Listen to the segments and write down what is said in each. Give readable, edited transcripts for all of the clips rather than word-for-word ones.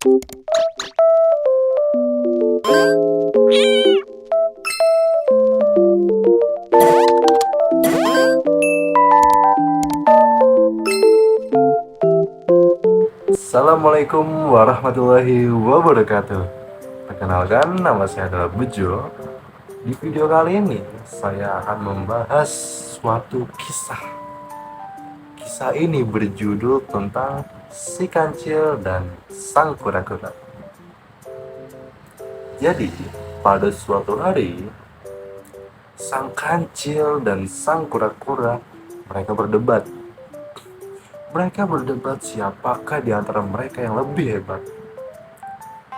Assalamualaikum warahmatullahi wabarakatuh. Perkenalkan, nama saya adalah Bejo. Di video kali ini, saya akan membahas suatu kisah. Kisah ini berjudul tentang si kancil dan sang kura-kura. Jadi, pada suatu hari, sang kancil dan sang kura-kura mereka berdebat. Mereka berdebat siapakah di antara mereka yang lebih hebat.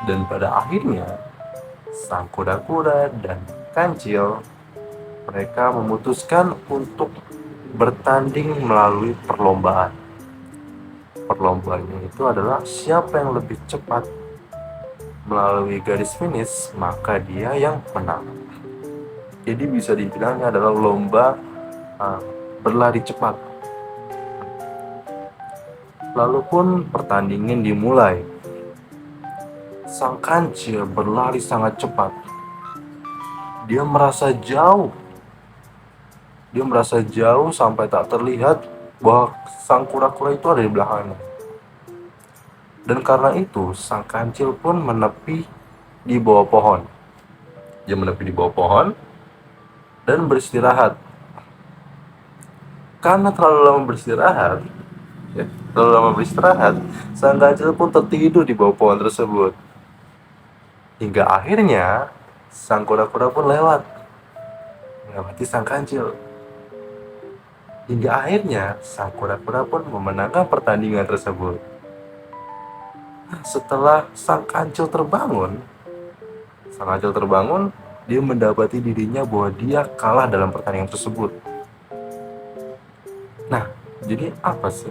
Dan pada akhirnya, sang kura-kura dan kancil mereka memutuskan untuk bertanding melalui perlombaan. Perlombaannya itu adalah siapa yang lebih cepat melalui garis finish, maka dia yang menang. Jadi bisa dibilangnya adalah lomba berlari cepat. Lalu pun pertandingan dimulai. Sang kancil berlari sangat cepat. Dia merasa jauh sampai tak terlihat bahwa sang kura-kura itu ada di belakangnya. Dan karena itu, sang kancil pun menepi di bawah pohon. Dia menepi di bawah pohon dan beristirahat. Karena terlalu lama beristirahat, sang kancil pun tertidur di bawah pohon tersebut. Hingga akhirnya, sang kura-kura pun melewati sang kancil. Hingga akhirnya, sang kura-kura pun memenangkan pertandingan tersebut. Setelah sang kancil terbangun, dia mendapati dirinya bahwa dia kalah dalam pertandingan tersebut. Nah, jadi apa sih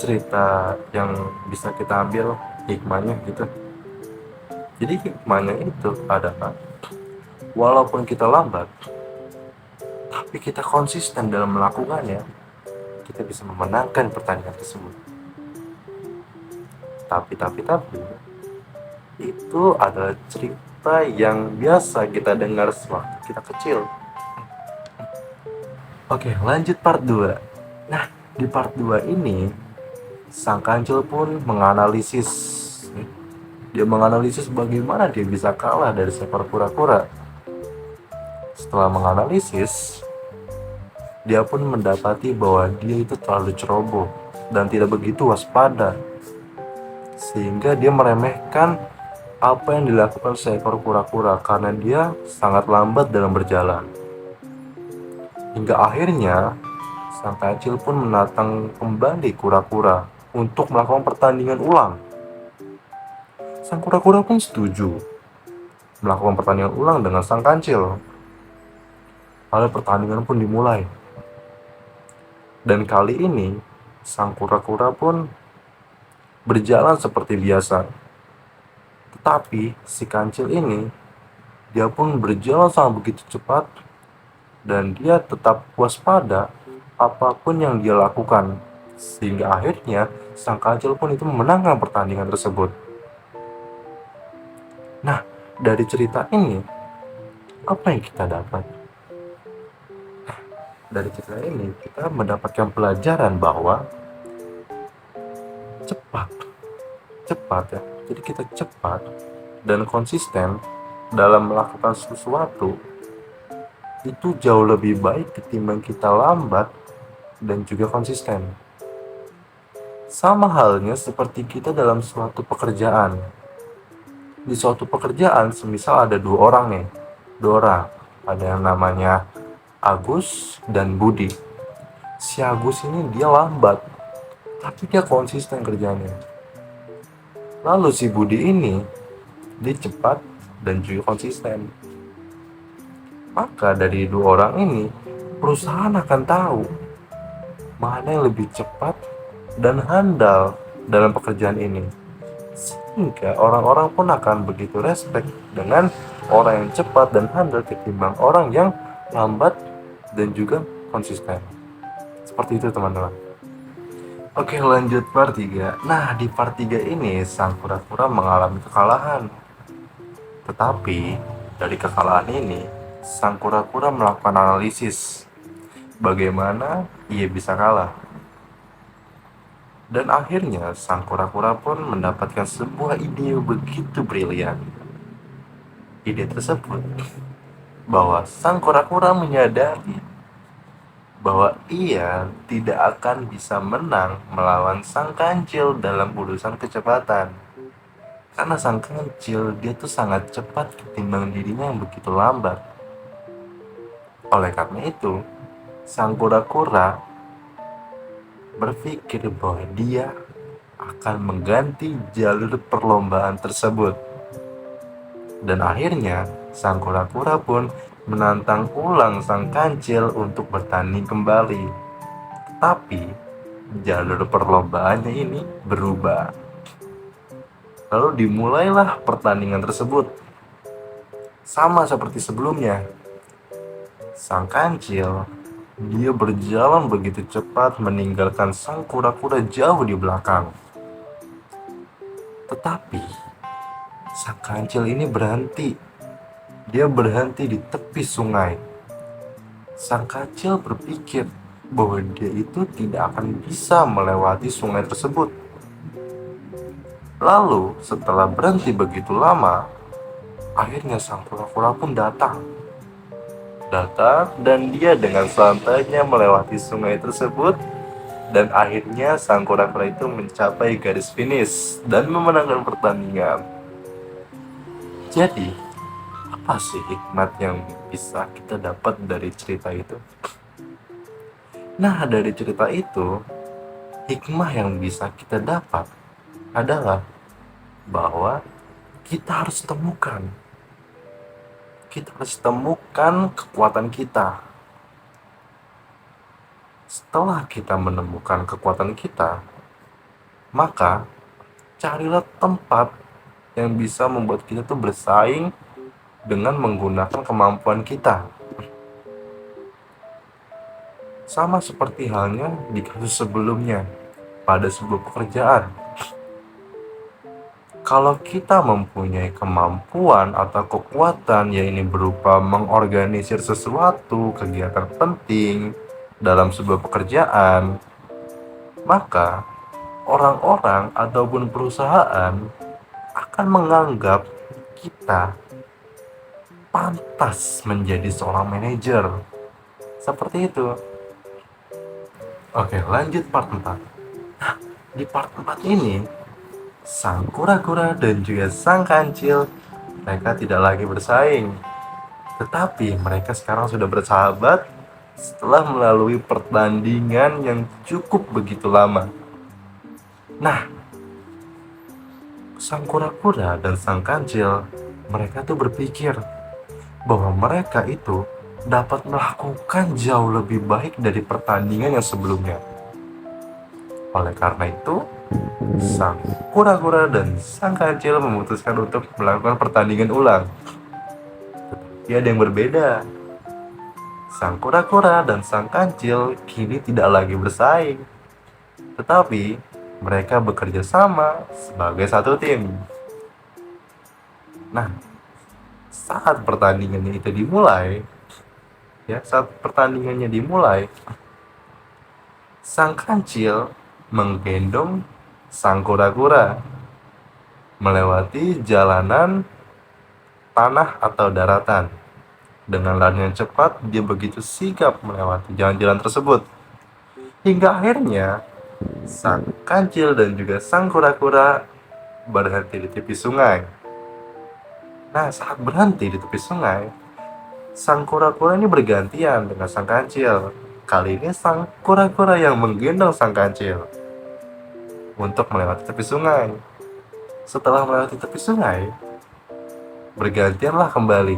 cerita yang bisa kita ambil hikmahnya gitu? Jadi hikmahnya itu adalah walaupun kita lambat, tapi kita konsisten dalam melakukannya, kita bisa memenangkan pertandingan tersebut. Tapi itu adalah cerita yang biasa kita dengar sewaktu kita kecil. Oke, lanjut part 2. Nah, di part 2 ini sang kancil pun menganalisis. Dia menganalisis bagaimana dia bisa kalah dari seekor kura-kura. Setelah menganalisis, dia pun mendapati bahwa dia itu terlalu ceroboh dan tidak begitu waspada, sehingga dia meremehkan apa yang dilakukan seekor kura-kura karena dia sangat lambat dalam berjalan. Hingga akhirnya, sang kancil pun menantang kembali kura-kura untuk melakukan pertandingan ulang. Sang kura-kura pun setuju melakukan pertandingan ulang dengan sang kancil. Lalu pertandingan pun dimulai. Dan kali ini, sang kura-kura pun berjalan seperti biasa. Tetapi si kancil ini, dia pun berjalan sangat begitu cepat dan dia tetap waspada apapun yang dia lakukan. Sehingga akhirnya sang kancil pun itu memenangkan pertandingan tersebut. Nah, dari cerita ini, apa yang kita dapat? Dari cerita ini, kita mendapatkan pelajaran bahwa cepat ya. Jadi kita cepat dan konsisten dalam melakukan sesuatu itu jauh lebih baik ketimbang kita lambat dan juga konsisten. Sama halnya seperti kita dalam suatu pekerjaan. Di suatu pekerjaan, semisal ada dua orang. Ada yang namanya Agus dan Budi. Si Agus ini dia lambat, tapi dia konsisten kerjanya. Lalu si Budi ini, dia cepat dan juga konsisten. Maka dari dua orang ini, perusahaan akan tahu mana yang lebih cepat dan handal dalam pekerjaan ini. Sehingga orang-orang pun akan begitu respect dengan orang yang cepat dan handal ketimbang orang yang lambat dan juga konsisten. Seperti itu teman-teman. Oke, lanjut part 3. Nah, di part 3 ini sang kura-kura mengalami kekalahan. Tetapi dari kekalahan ini, sang kura-kura melakukan analisis bagaimana ia bisa kalah. Dan akhirnya sang kura-kura pun mendapatkan sebuah ide yang begitu brilian. Ide tersebut bahwa sang kura-kura menyadari bahwa ia tidak akan bisa menang melawan sang kancil dalam urusan kecepatan. Karena sang kancil dia tuh sangat cepat ketimbang dirinya yang begitu lambat. Oleh karena itu, sang kura-kura berpikir bahwa dia akan mengganti jalur perlombaan tersebut. Dan akhirnya, sang kura-kura pun menantang ulang sang kancil untuk bertanding kembali. Tapi, jalur perlombaannya ini berubah. Lalu dimulailah pertandingan tersebut. Sama seperti sebelumnya, sang kancil dia berjalan begitu cepat meninggalkan sang kura-kura jauh di belakang. Tetapi sang kancil ini berhenti. Dia berhenti di tepi sungai. Sang kancil berpikir bahwa dia itu tidak akan bisa melewati sungai tersebut. Lalu setelah berhenti begitu lama, akhirnya sang kura-kura pun datang dan dia dengan santainya melewati sungai tersebut, dan akhirnya sang kura-kura itu mencapai garis finish dan memenangkan pertandingan. Jadi, apa sih hikmat yang bisa kita dapat dari cerita itu? Nah, dari cerita itu, hikmah yang bisa kita dapat adalah bahwa kita harus temukan kekuatan kita. Setelah kita menemukan kekuatan kita, maka carilah tempat yang bisa membuat kita tuh bersaing dengan menggunakan kemampuan kita. Sama seperti halnya di kasus sebelumnya pada sebuah pekerjaan. Kalau kita mempunyai kemampuan atau kekuatan yang ini berupa mengorganisir sesuatu kegiatan penting dalam sebuah pekerjaan, maka orang-orang ataupun perusahaan akan menganggap kita pantas menjadi seorang manajer. Seperti itu. Oke, lanjut part 4. Nah, di part 4 ini, sang kura-kura dan juga sang kancil, mereka tidak lagi bersaing. Tetapi mereka sekarang sudah bersahabat setelah melalui pertandingan yang cukup begitu lama. Nah, sang kura-kura dan sang kancil, mereka tuh berpikir bahwa mereka itu dapat melakukan jauh lebih baik dari pertandingan yang sebelumnya. Oleh karena itu, sang kura-kura dan sang kancil memutuskan untuk melakukan pertandingan ulang. Tetapi ada yang berbeda. Sang kura-kura dan sang kancil kini tidak lagi bersaing, tetapi mereka bekerja sama sebagai satu tim. Nah, saat pertandingannya dimulai, sang kancil menggendong sang kura-kura melewati jalanan tanah atau daratan. Dengan lari yang cepat, dia begitu sigap melewati jalan-jalan tersebut. Hingga akhirnya, sang kancil dan juga sang kura-kura berhenti di tepi sungai. Nah, saat berhenti di tepi sungai, sang kura-kura ini bergantian dengan sang kancil. Kali ini sang kura-kura yang menggendong sang kancil untuk melewati tepi sungai. Setelah melewati tepi sungai, bergantianlah kembali.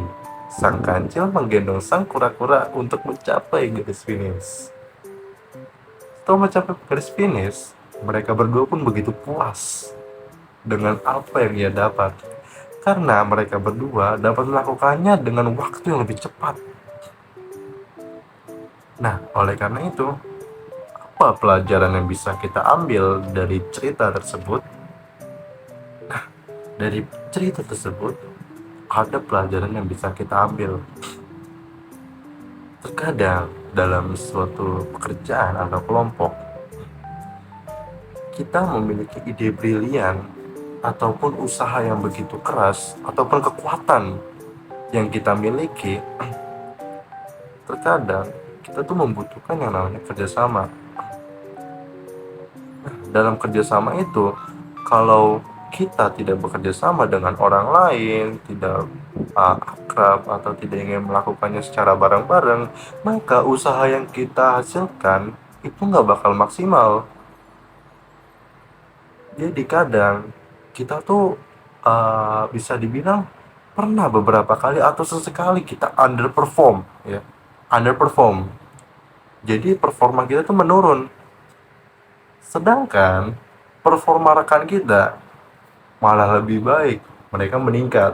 Sang kancil menggendong sang kura-kura untuk mencapai garis finish. Setelah mencapai garis finish, mereka berdua pun begitu puas dengan apa yang ia dapat, karena mereka berdua dapat melakukannya dengan waktu yang lebih cepat. Nah, oleh karena itu, apa pelajaran yang bisa kita ambil dari cerita tersebut? Dari cerita tersebut ada pelajaran yang bisa kita ambil. Terkadang dalam suatu pekerjaan atau kelompok, kita memiliki ide brilian ataupun usaha yang begitu keras ataupun kekuatan yang kita miliki. Terkadang kita tuh membutuhkan yang namanya kerjasama. Dalam kerjasama itu, kalau kita tidak bekerja sama dengan orang lain, tidak akrab atau tidak ingin melakukannya secara bareng-bareng, maka usaha yang kita hasilkan itu nggak bakal maksimal. Jadi kadang kita tuh bisa dibilang pernah beberapa kali atau sesekali kita underperform, ya, underperform. Jadi performa kita tuh menurun. Sedangkan performa rekan kita malah lebih baik, mereka meningkat.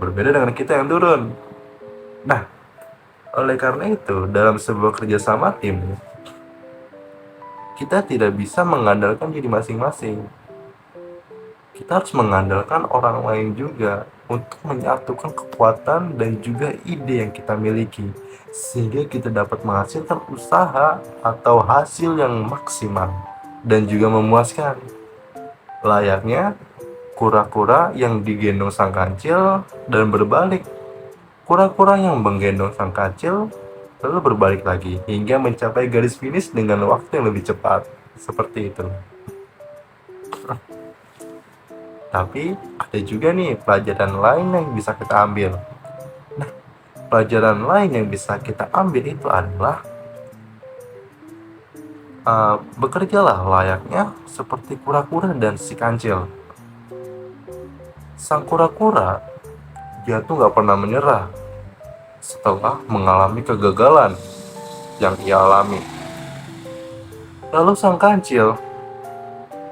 Berbeda dengan kita yang turun. Nah, oleh karena itu, dalam sebuah kerjasama tim, kita tidak bisa mengandalkan diri masing-masing. Kita harus mengandalkan orang lain juga untuk menyatukan kekuatan dan juga ide yang kita miliki, sehingga kita dapat menghasilkan usaha atau hasil yang maksimal dan juga memuaskan. Layaknya kura-kura yang digendong sang kancil dan berbalik. Kura-kura yang menggendong sang kancil lalu berbalik lagi hingga mencapai garis finish dengan waktu yang lebih cepat. Seperti itu. Tapi ada juga nih pelajaran lain yang bisa kita ambil. Nah, pelajaran lain yang bisa kita ambil itu adalah bekerjalah layaknya seperti kura-kura dan si kancil. Sang kura-kura, dia tuh gak pernah menyerah setelah mengalami kegagalan yang ia alami. Lalu sang kancil,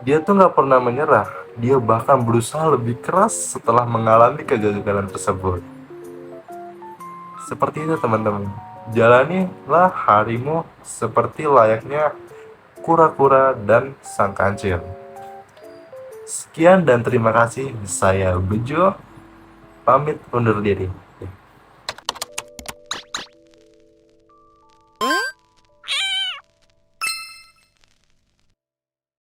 dia tuh gak pernah menyerah. Dia bahkan berusaha lebih keras setelah mengalami kegagalan tersebut. Seperti itu teman-teman. Jalanilah harimu seperti layaknya kura-kura dan sang kancil. Sekian dan terima kasih. Saya Bejo, pamit undur diri.